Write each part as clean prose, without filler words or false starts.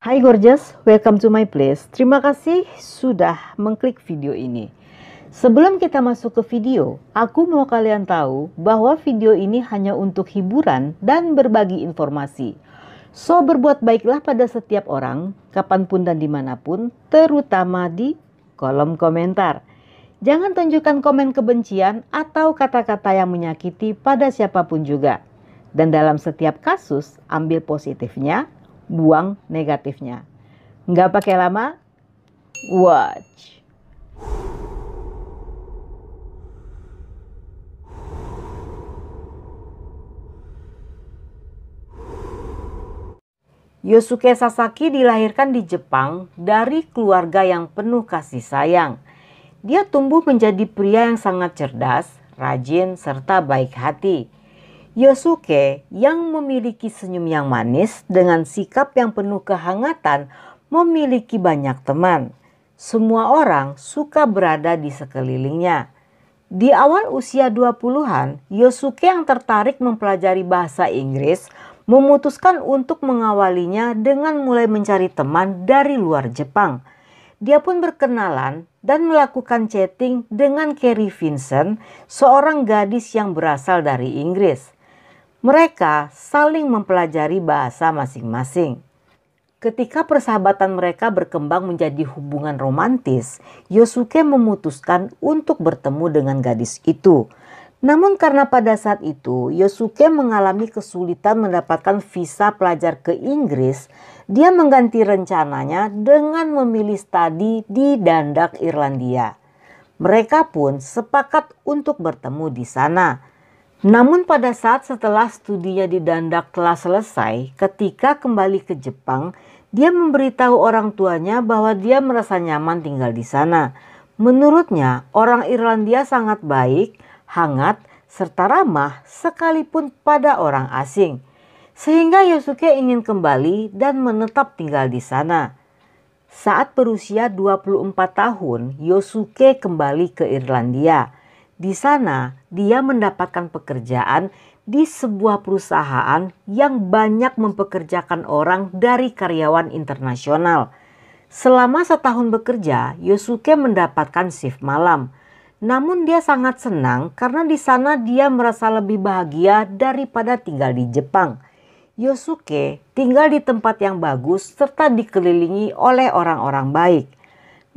Hai gorgeous, welcome to my place. Terima kasih sudah mengklik video ini. Sebelum kita masuk ke video, aku mau kalian tahu bahwa video ini hanya untuk hiburan dan berbagi informasi. So, berbuat baiklah pada setiap orang, kapanpun dan dimanapun, terutama di kolom komentar. Jangan tunjukkan komen kebencian atau kata-kata yang menyakiti pada siapapun juga. Dan dalam setiap kasus, ambil positifnya, buang negatifnya. Nggak pakai lama, watch. Yosuke Sasaki dilahirkan di Jepang dari keluarga yang penuh kasih sayang. Dia tumbuh menjadi pria yang sangat cerdas, rajin, serta baik hati. Yosuke yang memiliki senyum yang manis dengan sikap yang penuh kehangatan memiliki banyak teman. Semua orang suka berada di sekelilingnya. Di awal usia 20-an, Yosuke yang tertarik mempelajari bahasa Inggris memutuskan untuk mengawalinya dengan mulai mencari teman dari luar Jepang. Dia pun berkenalan dan melakukan chatting dengan Carrie Vincent, seorang gadis yang berasal dari Inggris. Mereka saling mempelajari bahasa masing-masing. Ketika persahabatan mereka berkembang menjadi hubungan romantis, Yosuke memutuskan untuk bertemu dengan gadis itu. Namun karena pada saat itu Yosuke mengalami kesulitan mendapatkan visa pelajar ke Inggris, dia mengganti rencananya dengan memilih studi di Dundalk, Irlandia. Mereka pun sepakat untuk bertemu di sana. Namun pada saat setelah studinya di Dundalk telah selesai, ketika kembali ke Jepang, dia memberitahu orang tuanya bahwa dia merasa nyaman tinggal di sana. Menurutnya, orang Irlandia sangat baik, hangat, serta ramah sekalipun pada orang asing. Sehingga Yosuke ingin kembali dan menetap tinggal di sana. Saat berusia 24 tahun, Yosuke kembali ke Irlandia. Di sana, dia mendapatkan pekerjaan di sebuah perusahaan yang banyak mempekerjakan orang dari karyawan internasional. Selama setahun bekerja, Yosuke mendapatkan shift malam. Namun dia sangat senang karena di sana dia merasa lebih bahagia daripada tinggal di Jepang. Yosuke tinggal di tempat yang bagus serta dikelilingi oleh orang-orang baik.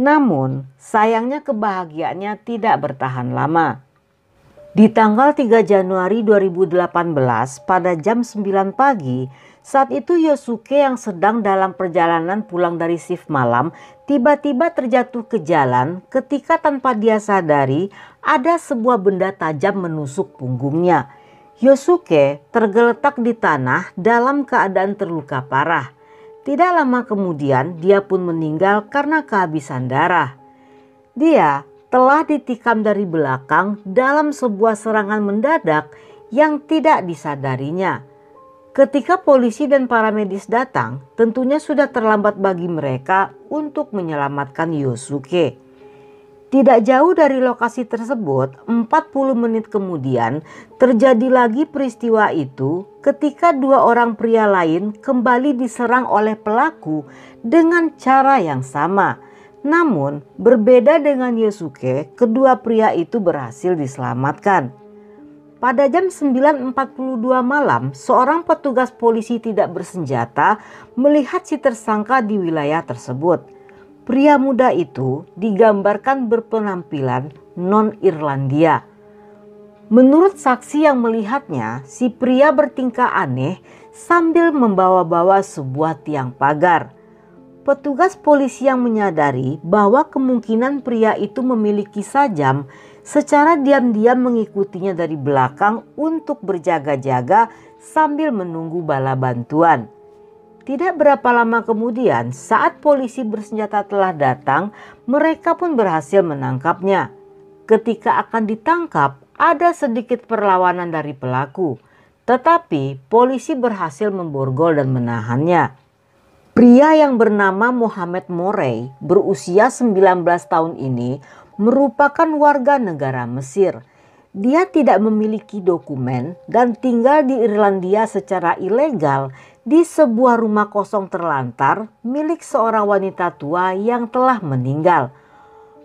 Namun sayangnya kebahagiaannya tidak bertahan lama. Di tanggal 3 Januari 2018 pada jam 9 pagi, saat itu Yosuke yang sedang dalam perjalanan pulang dari shift malam tiba-tiba terjatuh ke jalan ketika tanpa dia sadari ada sebuah benda tajam menusuk punggungnya. Yosuke tergeletak di tanah dalam keadaan terluka parah. Tidak lama kemudian dia pun meninggal karena kehabisan darah. Dia telah ditikam dari belakang dalam sebuah serangan mendadak yang tidak disadarinya. Ketika polisi dan para medis datang, tentunya sudah terlambat bagi mereka untuk menyelamatkan Yosuke. Tidak jauh dari lokasi tersebut, 40 menit kemudian terjadi lagi peristiwa itu ketika dua orang pria lain kembali diserang oleh pelaku dengan cara yang sama. Namun berbeda dengan Yosuke, kedua pria itu berhasil diselamatkan. Pada jam 9.42 malam, seorang petugas polisi tidak bersenjata melihat si tersangka di wilayah tersebut. Pria muda itu digambarkan berpenampilan non-Irlandia. Menurut saksi yang melihatnya, si pria bertingkah aneh sambil membawa-bawa sebuah tiang pagar. Petugas polisi yang menyadari bahwa kemungkinan pria itu memiliki sajam secara diam-diam mengikutinya dari belakang untuk berjaga-jaga sambil menunggu bala bantuan. Tidak berapa lama kemudian, saat polisi bersenjata telah datang, mereka pun berhasil menangkapnya. Ketika akan ditangkap, ada sedikit perlawanan dari pelaku, tetapi polisi berhasil memborgol dan menahannya. Pria yang bernama Mohamed Morey berusia 19 tahun ini merupakan warga negara Mesir. Dia tidak memiliki dokumen dan tinggal di Irlandia secara ilegal di sebuah rumah kosong terlantar milik seorang wanita tua yang telah meninggal.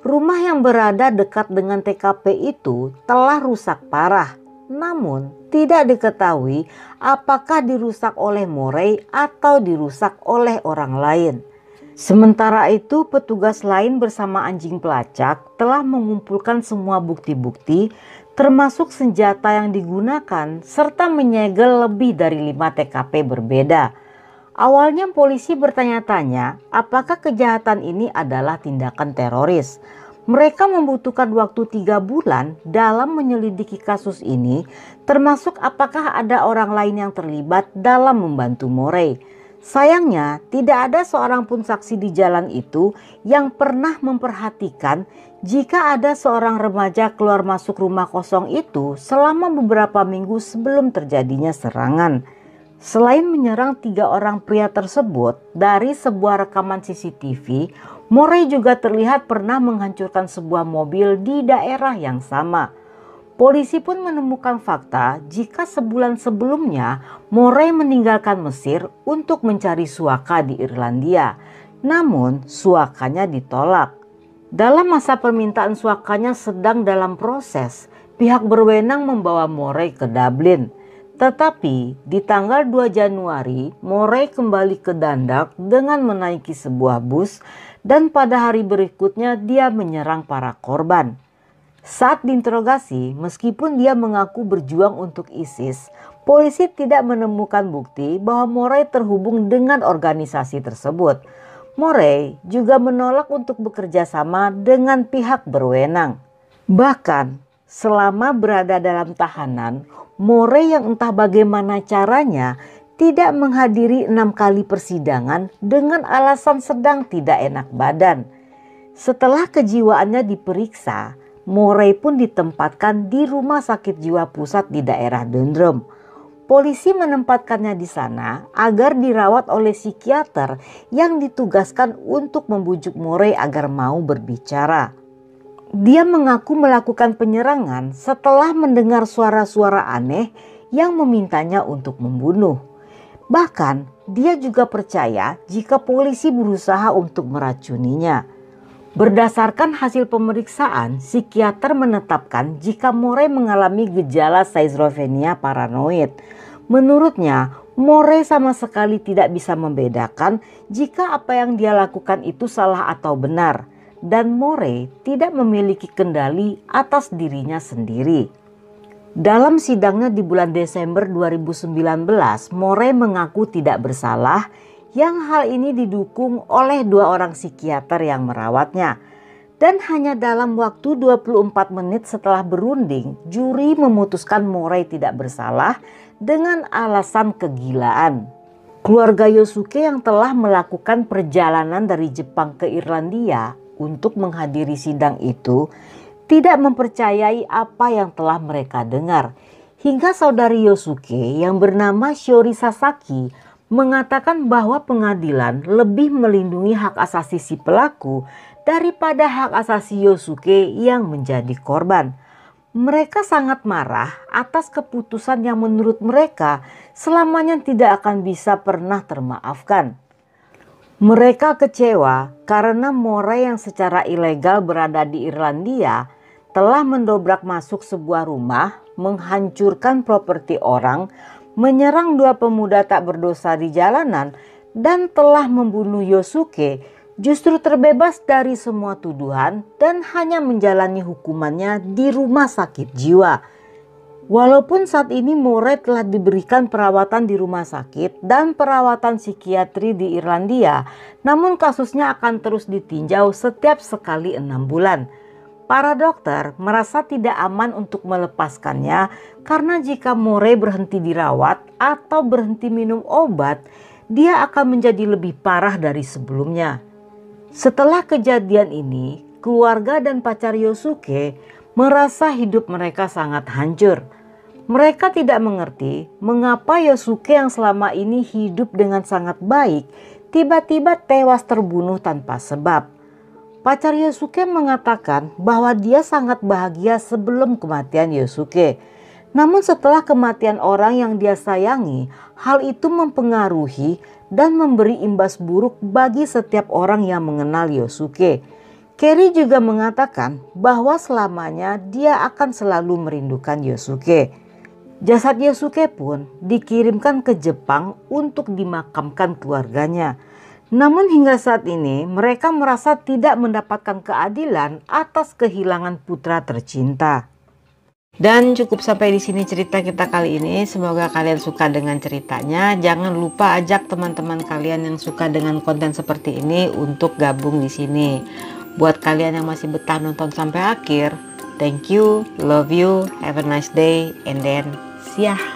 Rumah yang berada dekat dengan TKP itu telah rusak parah, namun tidak diketahui apakah dirusak oleh Morey atau dirusak oleh orang lain. Sementara itu, petugas lain bersama anjing pelacak telah mengumpulkan semua bukti-bukti termasuk senjata yang digunakan serta menyegel lebih dari 5 TKP berbeda. Awalnya polisi bertanya-tanya apakah kejahatan ini adalah tindakan teroris. Mereka membutuhkan waktu 3 bulan dalam menyelidiki kasus ini, termasuk apakah ada orang lain yang terlibat dalam membantu Morey. Sayangnya, tidak ada seorang pun saksi di jalan itu yang pernah memperhatikan jika ada seorang remaja keluar masuk rumah kosong itu selama beberapa minggu sebelum terjadinya serangan. Selain menyerang 3 orang pria tersebut, dari sebuah rekaman CCTV, Morey juga terlihat pernah menghancurkan sebuah mobil di daerah yang sama. Polisi pun menemukan fakta jika sebulan sebelumnya Morey meninggalkan Mesir untuk mencari suaka di Irlandia. Namun suakanya ditolak. Dalam masa permintaan suakanya sedang dalam proses, pihak berwenang membawa Morey ke Dublin. Tetapi di tanggal 2 Januari, Morey kembali ke Dundalk dengan menaiki sebuah bus dan pada hari berikutnya dia menyerang para korban. Saat diinterogasi, meskipun dia mengaku berjuang untuk ISIS, polisi tidak menemukan bukti bahwa Morey terhubung dengan organisasi tersebut. Morey juga menolak untuk bekerja sama dengan pihak berwenang. Bahkan, selama berada dalam tahanan, Morey yang entah bagaimana caranya tidak menghadiri 6 kali persidangan dengan alasan sedang tidak enak badan. Setelah kejiwaannya diperiksa, Morey pun ditempatkan di rumah sakit jiwa pusat di daerah Dundrum. Polisi menempatkannya di sana agar dirawat oleh psikiater yang ditugaskan untuk membujuk Morey agar mau berbicara. Dia mengaku melakukan penyerangan setelah mendengar suara-suara aneh yang memintanya untuk membunuh. Bahkan dia juga percaya jika polisi berusaha untuk meracuninya. Berdasarkan hasil pemeriksaan, psikiater menetapkan jika Morey mengalami gejala schizofrenia paranoid. Menurutnya, Morey sama sekali tidak bisa membedakan jika apa yang dia lakukan itu salah atau benar. Dan Morey tidak memiliki kendali atas dirinya sendiri. Dalam sidangnya di bulan Desember 2019, Morey mengaku tidak bersalah, yang hal ini didukung oleh 2 orang psikiater yang merawatnya. Dan hanya dalam waktu 24 menit setelah berunding, juri memutuskan Morey tidak bersalah dengan alasan kegilaan. Keluarga Yosuke yang telah melakukan perjalanan dari Jepang ke Irlandia untuk menghadiri sidang itu tidak mempercayai apa yang telah mereka dengar. Hingga saudari Yosuke yang bernama Shiori Sasaki mengatakan bahwa pengadilan lebih melindungi hak asasi si pelaku daripada hak asasi Yosuke yang menjadi korban. Mereka sangat marah atas keputusan yang menurut mereka selamanya tidak akan bisa pernah termaafkan. Mereka kecewa karena Morey yang secara ilegal berada di Irlandia telah mendobrak masuk sebuah rumah, menghancurkan properti orang, menyerang 2 pemuda tak berdosa di jalanan, dan telah membunuh Yosuke, justru terbebas dari semua tuduhan dan hanya menjalani hukumannya di rumah sakit jiwa. Walaupun saat ini Morey telah diberikan perawatan di rumah sakit dan perawatan psikiatri di Irlandia, namun kasusnya akan terus ditinjau setiap sekali 6 bulan. Para dokter merasa tidak aman untuk melepaskannya karena jika Morey berhenti dirawat atau berhenti minum obat, dia akan menjadi lebih parah dari sebelumnya. Setelah kejadian ini, keluarga dan pacar Yosuke merasa hidup mereka sangat hancur. Mereka tidak mengerti mengapa Yosuke yang selama ini hidup dengan sangat baik tiba-tiba tewas terbunuh tanpa sebab. Pacar Yosuke mengatakan bahwa dia sangat bahagia sebelum kematian Yosuke. Namun setelah kematian orang yang dia sayangi, hal itu mempengaruhi dan memberi imbas buruk bagi setiap orang yang mengenal Yosuke. Kerry juga mengatakan bahwa selamanya dia akan selalu merindukan Yosuke. Jasad Yosuke pun dikirimkan ke Jepang untuk dimakamkan keluarganya. Namun hingga saat ini mereka merasa tidak mendapatkan keadilan atas kehilangan putra tercinta. Dan cukup sampai di sini cerita kita kali ini. Semoga kalian suka dengan ceritanya. Jangan lupa ajak teman-teman kalian yang suka dengan konten seperti ini untuk gabung di sini. Buat kalian yang masih betah nonton sampai akhir, thank you, love you, have a nice day, and then see ya.